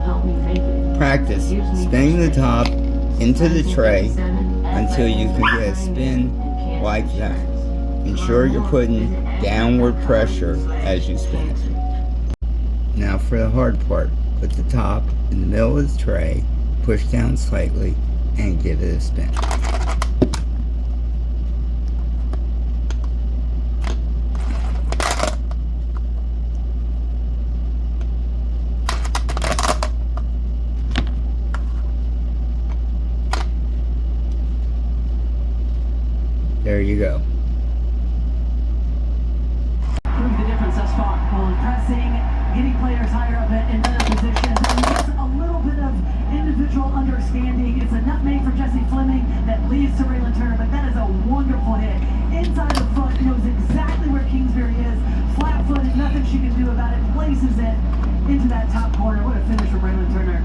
Practice spinning the top into the tray until you can get a spin like that. Ensure you're putting downward pressure as you spin it. Now for the hard part, put the top in the middle of the tray, push down slightly, and give it a spin. There you go. Prove the difference thus far. Well, pressing, getting players higher up in better positions, and just a little bit of individual understanding. It's a nutmeg for Jesse Fleming that leads to Raylan Turner, but that is a wonderful hit. Inside the front, knows exactly where Kingsbury is. Flat-footed, nothing she can do about it. Places it into that top corner. What a finish from Raylan Turner.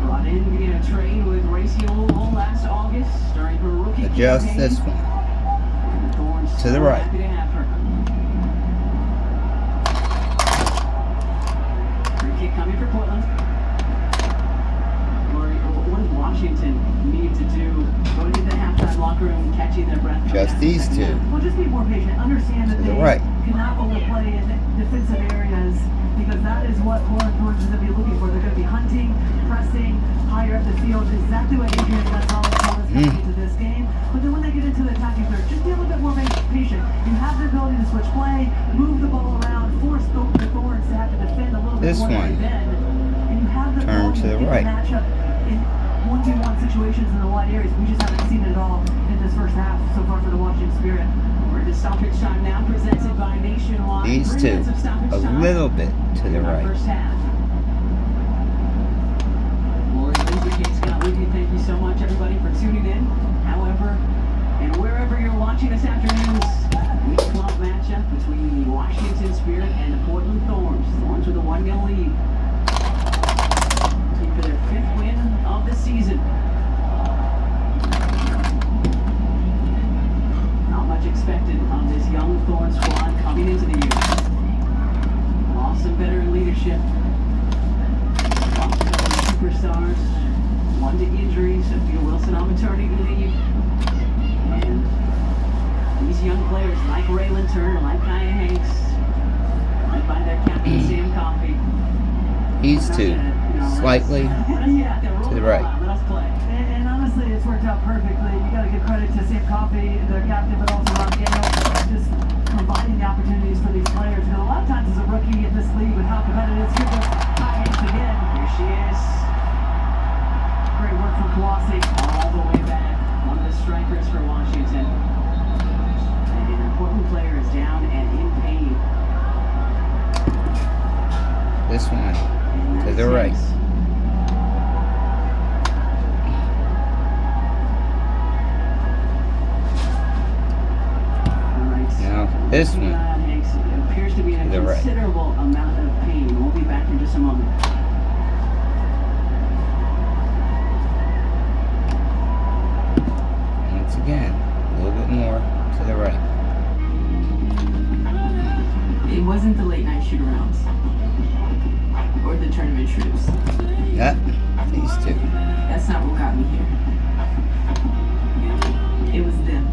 Brought in via trade with Racing Louisville last August during her rookie Adjust campaign. this one to the right. Happy to have her. Free kick coming for Portland. Lori, what does Washington need to do? Go into the halftime locker room, catching their breath. Just these two. Well, just be more patient. Understand that To the they right. cannot overplay in defensive areas, because that is what Portland Thorns is going to be looking for. They're going to be hunting, pressing, higher up the field. Exactly what Adrian Gonzalez told us coming into this game. But then when they get into the attacking third, just be a little bit more patient. You have the ability to switch play, move the ball around, force the Thorns to have to defend a little bit more than then. And you have the Turn ability to the to right. match up in 1v1 situations in the wide areas. We just haven't seen it at all in this first half so far for the Washington Spirit. We're at the stoppage time now, presented by Nationwide. These 3 two, minutes of stoppage a time little bit to the in our right. first half. Lori Lindsay, Kate Scott with you. Thank you so much, everybody, for tuning in. However, and wherever you're watching this afternoon's Week 12 matchup between the Washington Spirit and the Portland Thorns. Thorns with a 1-0 lead. Looking for their 5th win of the season. Not much expected of this young Thorn squad coming into the year. Lost some veteran leadership. Lost a couple of superstars. One to injury, Sophia Wilson on maternity leave. And these young players like Raylan Turner, like Kaya Hanks, led by their captain Sam Coffey. These two, slightly to the right. Let us play. And honestly, it's worked out perfectly. You got to give credit to Sam Coffey, their captain, but also Ron Daniel, just providing the opportunities for these players. Because a lot of times as a rookie in this league, with how competitive it is, here goes Kaya Hanks again. Here she is. Great work from Kawasi. All the way back. One of the strikers for Washington. And an important player is down and in pain. This one And to that the is right. Hanks. All right. Now this one Hanks appears to be in to a the right. considerable amount of pain. We'll be back in just a moment. Once again, a little bit more to the right. It wasn't the late night shoot-arounds or the tournament trips. Yep, these two. That's not what got me here. It was them.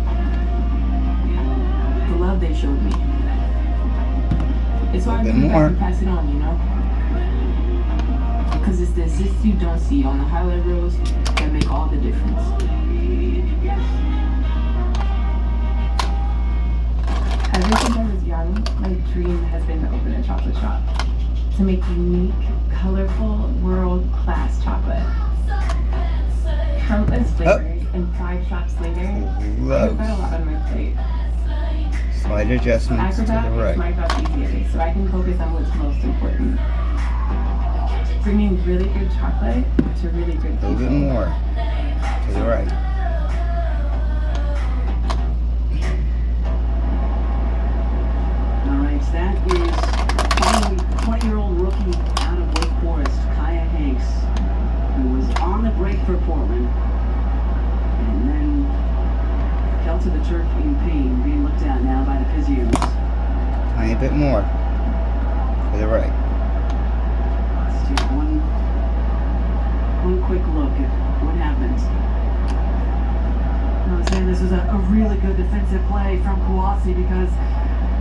The love they showed me. It's hard A to bit look more. back and pass it on, you know? Because it's the assists you don't see on the highlight reels that make all the difference. Ever since I was young, my dream has been to open a chocolate shop. To make unique, colorful, world-class chocolate. Countless flavors and 5 shops later, I've got a lot on my plate. Slight adjustments to Acrobat the makes my right. job easier, so I can focus on what's most important. Bringing really good chocolate to really good A little bit people. more to the right. All right, that is 20-year-old rookie out of Wake Forest, Kaya Hanks, who was on the break for Portland, and then fell to the turf in pain, being looked at now by the physios. Tiny bit more to the right. Let's do one one quick look at what happened. I was saying this was a really good defensive play from Kouassi because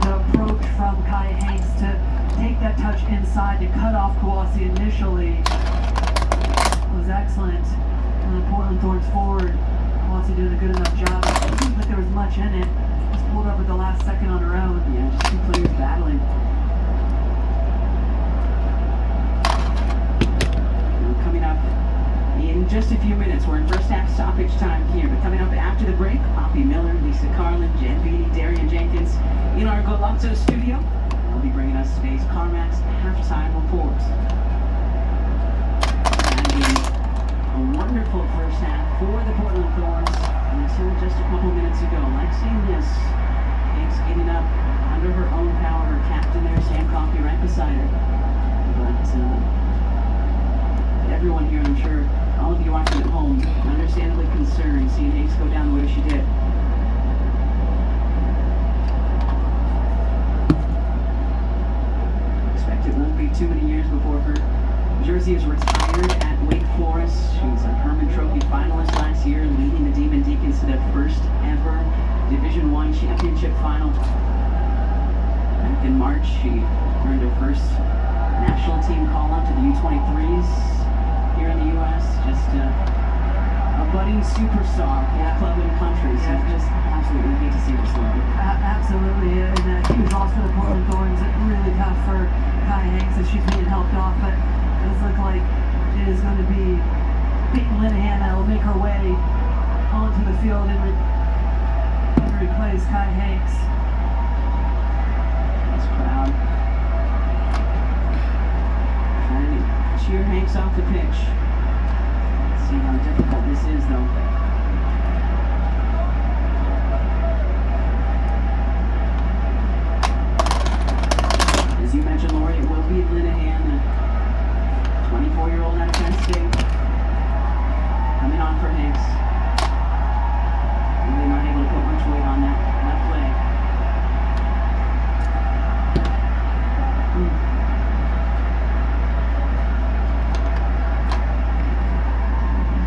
the approach from Kai Hanks to take that touch inside to cut off Kouassi initially was excellent. And the Portland Thorns forward, Kouassi doing a good enough job. It didn't seem like there was much in it. Just pulled up at the last second on her own. Yeah, just two players battling. And coming up in just a few minutes, we're in first half stoppage time here. But coming up after the break, Poppy Miller, Lisa Carlin, Jen Beatty, Darian Jenkins in our Golazzo studio. They'll be bringing us today's CarMax halftime report. A wonderful first half for the Portland Thorns until just a couple minutes ago. Like seeing this, Hanks getting up under her own power, her captain there, Sam Coffey, right beside her. But everyone here, I'm sure all of you watching at home, understandably concerned seeing Hanks go down the way she did. Expect it won't be too many years before her jersey is retired at Wake Forest. She was a Herman Trophy finalist last year, leading the Demon Deacons to their first ever Division I championship final. Back in March, she earned her first national team call-up to the U23s here in the U.S. Just a budding superstar for the club and country. So just absolutely hate to see her slide. Absolutely, and a huge loss for the Portland Thorns. Really tough for Kai Hanks as she's being helped off, but it does look like it is going to be Peyton Linehan that will make her way onto the field and replace Kai Hanks. This crowd trying to cheer Hanks off the pitch. Let's see how difficult this is, though. As you mentioned, Lori, it will be Linehan, the 24-year-old out of Penn State, coming on for Hanks. Really not able to put much weight on that left leg.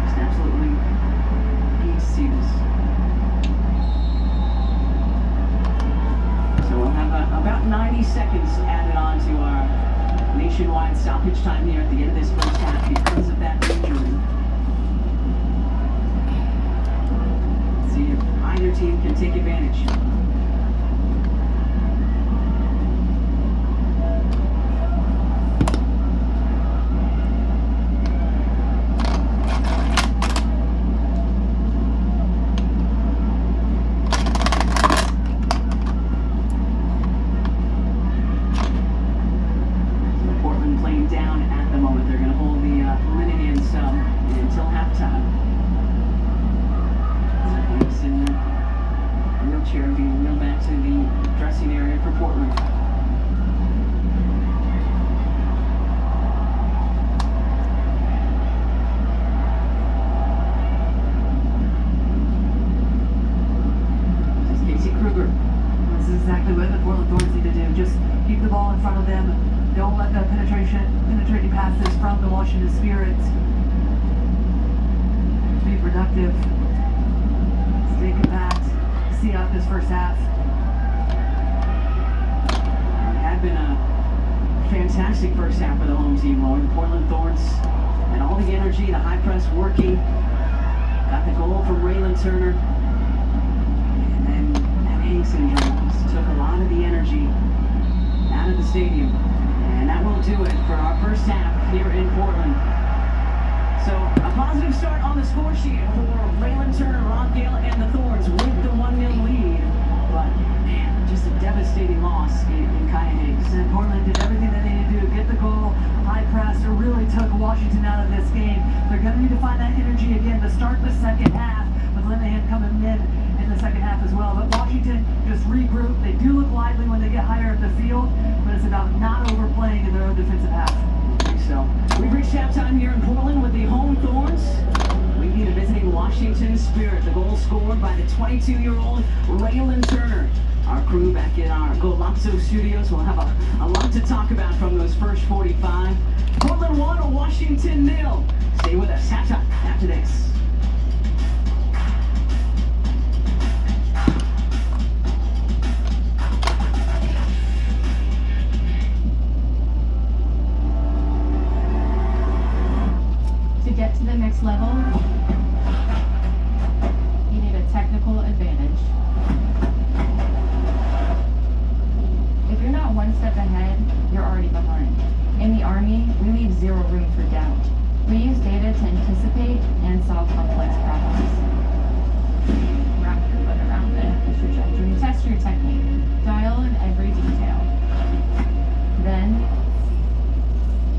Just absolutely hate to see this. So we'll have about 90 seconds added on to our nationwide stoppage time here at the end of this first half because of that injury. Let's see if either team can take advantage. Portland playing down at the moment. They're going to hold the Linehan sub until halftime. So Hanks in the wheelchair being wheeled back to the dressing area for Portland. This is Casey Kruger. This is exactly what the Portland Thorns need to do. Just keep the ball in front of them. Don't let the penetrating passes from the Washington Spirits be productive. Stay compact. See out this first half. It had been a fantastic first half for the home team, Lord. The Portland Thorns and all the energy, the high press working. Got the goal from Raylan Turner. And then that Hanks injury just took a lot of the energy out of the stadium. And that will do it for our first half here in Portland. So a positive start on the score sheet for Raylan Turner, Ron Gale, and the Thorns with the 1-0 lead. But man, just a devastating loss in Kai Hanks. And Portland did everything they needed to do. Get the goal, high press. It really took Washington out of this game. They're going to need to find that energy again to start the second half, with Linehan coming in the second half as well. But Washington just regroup. They do look lively when they get higher up the field, but it's about not overplaying in their own defensive half. So we've reached halftime here in Portland with the home Thorns leading and visiting Washington Spirit. The goal scored by the 22-year-old Raylan Turner. Our crew back in our Golazzo studios will have a lot to talk about from those first 45. Portland 1, Washington 0. Stay Stay with us. Tap tap after this. To get to the next level, you need a technical advantage. If you're not one step ahead, you're already behind. In the Army, we leave zero room for doubt. We use data to anticipate and solve complex problems. Wrap your foot around the trajectory. Test your technique. Dial in every detail. Then,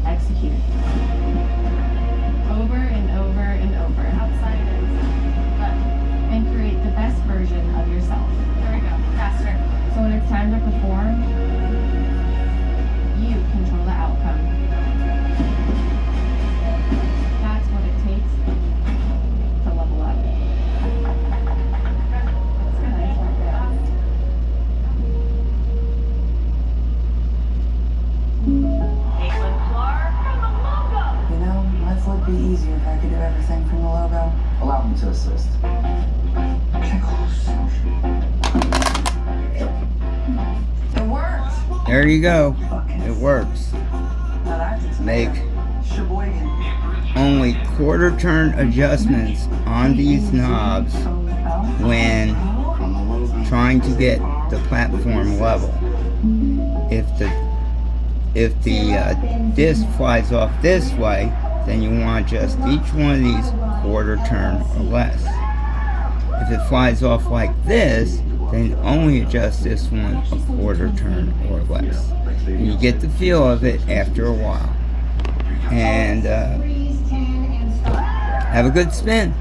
execute. Over and over and over. Outside and inside. Left. And create the best version of yourself. There we go. Faster. So when it's time to perform, you control the outcome. That's what it takes to level up. That's a nice one there. Caitlin Clark from the logo. You know, life would be easier if I could do everything from the logo. Allow me to assist. It works! There you go. It works. Now that's Make Sheboygan. only quarter turn adjustments on these knobs when trying to get the platform level. If the disc flies off this way, then you want to adjust each one of these quarter turn or less. If it flies off like this, then only adjust this one a quarter turn or less. And you get the feel of it after a while. And have a good spin.